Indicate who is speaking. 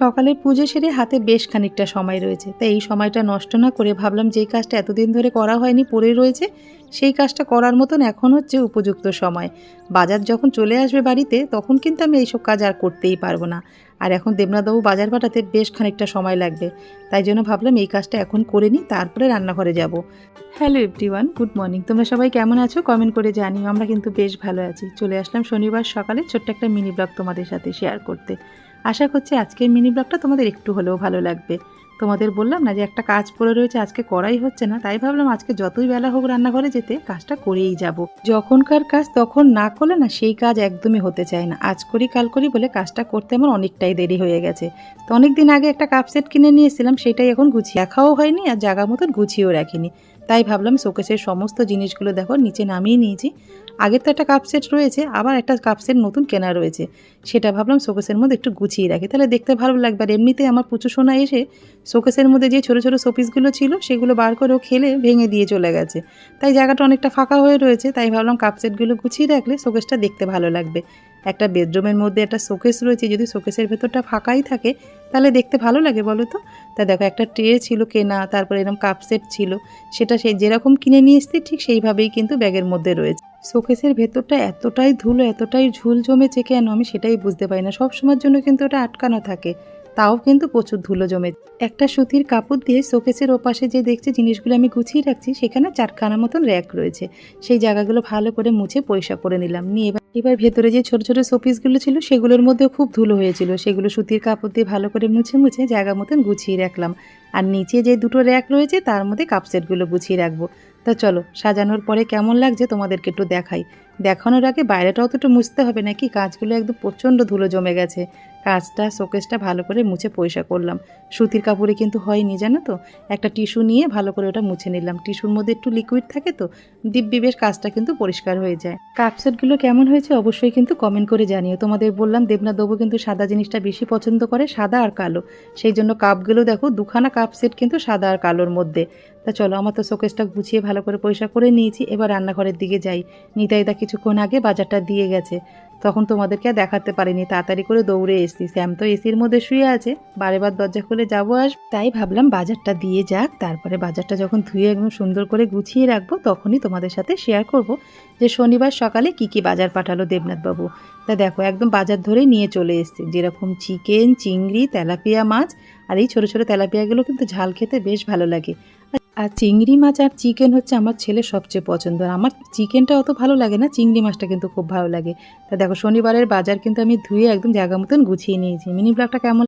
Speaker 1: সকালে পুজো সেরে হাতে বেশ খানিকটা সময় রয়েছে, তাই এই সময়টা নষ্ট না করে ভাবলাম যেই কাজটা এতদিন ধরে করা হয়নি পড়ে রয়েছে সেই কাজটা করার মতন এখন হচ্ছে উপযুক্ত সময়। বাজার যখন চলে আসবে বাড়িতে তখন কিন্তু আমি এইসব কাজ আর করতেই পারবো না। আর এখন দেবনাথবাবু বাজার পাঠাতে বেশ খানিকটা সময় লাগবে, তাই জন্য ভাবলাম এই কাজটা এখন করে নিই, তারপরে রান্নাঘরে যাব। Hello everyone, good morning. তোমরা সবাই কেমন আছো কমেন্ট করে জানিও। আমরা কিন্তু বেশ ভালো আছি। চলে আসলাম শনিবার সকালে ছোট্ট একটা মিনি ব্লগ তোমাদের সাথে শেয়ার করতে। আশা করছি আজকের মিনি ব্লগটা তোমাদের একটু হলেও ভালো লাগবে। তোমাদের বললাম না যে একটা কাজ পড়ে রয়েছে, আজকে করাই হচ্ছে না, তাই ভাবলাম আজকে যতই বেলা হোক রান্নাঘরে যেতে কাজটা করেই যাব। যখনকার কাজ তখন না করলে না সেই কাজ একদমই হতে চায় না। আজ করি কাল করি বলে কাজটা করতে আমার অনেকটাই দেরি হয়ে গেছে। তো অনেক দিন আগে একটা কাপ সেট কিনে নিয়েছিলাম, সেটাই এখন গুছিয়ে রাখাও হয়নি আর জায়গা মতন গুছিয়েও রাখিনি। তাই ভাবলাম শোকেসের সমস্ত জিনিসগুলো দেখো নিচে নামিয়ে নিয়েছি। আগের তো একটা কাপ সেট রয়েছে, আবার একটা কাপ সেট নতুন কেনা রয়েছে, সেটা ভাবলাম শোকেসের মধ্যে একটু গুছিয়ে রাখি, তাহলে দেখতে ভালো লাগবে। আর এমনিতেই আমার পুচু সোনা এসে শোকেসের মধ্যে যে ছোটো ছোটো শোপিসগুলো ছিল সেগুলো বার করেও খেলে ভেঙে দিয়ে চলে গেছে, তাই জায়গাটা অনেকটা ফাঁকা হয়ে রয়েছে। তাই ভাবলাম কাপ সেটগুলো গুছিয়ে রাখলে শোকেসটা দেখতে ভালো লাগবে। একটা বেডরুমের মধ্যে একটা শোকেস রয়েছে, যদি শোকেসের ভেতরটা ফাঁকাই থাকে তাহলে দেখতে ভালো লাগে বলো তো। তা দেখো একটা ট্রে ছিল কেনা, তারপরে এরকম কাপ সেট ছিল, সেটা সেই যেরকম কিনে নিয়ে এসছি ঠিক সেইভাবেই কিন্তু ব্যাগের মধ্যে রয়েছে। শোকেসের ভেতরটা এতটাই ধুলো এতটাই ঝুল জমেছে কেন আমি সেটাই বুঝতে পারি না। সব সময়ের জন্য কিন্তু ওটা আটকানো থাকে, তাও কিন্তু প্রচুর ধুলো জমে। একটা সুতির কাপড় দিয়ে শোকেসের ওপাশে যে দেখছি জিনিসগুলো আমি গুছিয়ে রাখছি সেখানে 4খানা মতন র্যাক রয়েছে, সেই জায়গাগুলো ভালো করে মুছে পরিষ্কার করে নিলাম। নিয়ে এবার ভেতরে যে ছোট ছোট শোপিসগুলো ছিল সেগুলোর মধ্যে খুব ধুলো হয়েছিল, সেগুলো সুতির কাপড় দিয়ে ভালো করে মুছে মুছে জায়গা মতন গুছিয়ে রাখলাম। আর নিচে যে দুটো র্যাক রয়েছে তার মধ্যে কাপসেটগুলো গুছিয়ে রাখবো। তা চলো সাজানোর পরে কেমন লাগছে তোমাদেরকে একটু দেখাই। দেখানোর আগে বাইরেটাও তো একটু মুছতে হবে নাকি, কাজগুলো একদম প্রচণ্ড ধুলো জমে গেছে। কাজটা শোকেসটা ভালো করে মুছে পরিষ্কার করলাম। সুতির কাপড়ে কিন্তু হয়নি জানো তো, একটা টিস্যু নিয়ে ভালো করে ওটা মুছে নিলাম। টিস্যুর মধ্যে একটু লিকুইড থাকে তো দিব্যি বেশ কাজটা কিন্তু পরিষ্কার হয়ে যায়। কাপসেটগুলো কেমন হয়েছে অবশ্যই কিন্তু কমেন্ট করে জানিও। তোমাদের বললাম দেবনাথবাবু কিন্তু সাদা জিনিসটা বেশি পছন্দ করে, সাদা আর কালো, সেই জন্য কাপগুলো দেখো 2খানা কাপ সেট কিন্তু সাদা আর কালোর মধ্যে। তা চলো আমার তো শোকেসটা গুছিয়ে ভালো করে পরিষ্কার করে নিয়েছি, এবার রান্নাঘরের দিকে যাই। নিতাইদা কিছুক্ষণ আগে বাজারটা দিয়ে গেছে, তখন তোমাদেরকে আর দেখাতে পারিনি, তাড়াতাড়ি করে দৌড়ে এসেছি। স্যাম তো এসির মধ্যে শুয়ে আছে, বারে বার দরজা খুলে যাবো আসবো, তাই ভাবলাম বাজারটা দিয়ে যাক, তারপরে বাজারটা যখন ধুয়ে একদম সুন্দর করে গুছিয়ে রাখবো তখনই তোমাদের সাথে শেয়ার করব যে শনিবার সকালে কি কি বাজার পাঠালো দেবনাথবাবু। তা দেখো একদম বাজার ধরে নিয়ে চলে এসছে, যেরকম চিকেন, চিংড়ি, তেলাপিয়া মাছ। আর এই ছোটো ছোটো তেলাপিয়াগুলো কিন্তু ঝাল খেতে বেশ ভালো লাগে। আর চিংড়ি মাছ আর চিকেন হচ্ছে আমার ছেলের সবচেয়ে পছন্দ। আর আমার চিকেনটা অত ভালো লাগে না, চিংড়ি মাছটা কিন্তু খুব ভালো লাগে। তা দেখো শনিবারের বাজার কিন্তু আমি ধুয়ে একদম জায়গা মতন গুছিয়ে নিয়েছি। মিনি ব্লগটা কেমন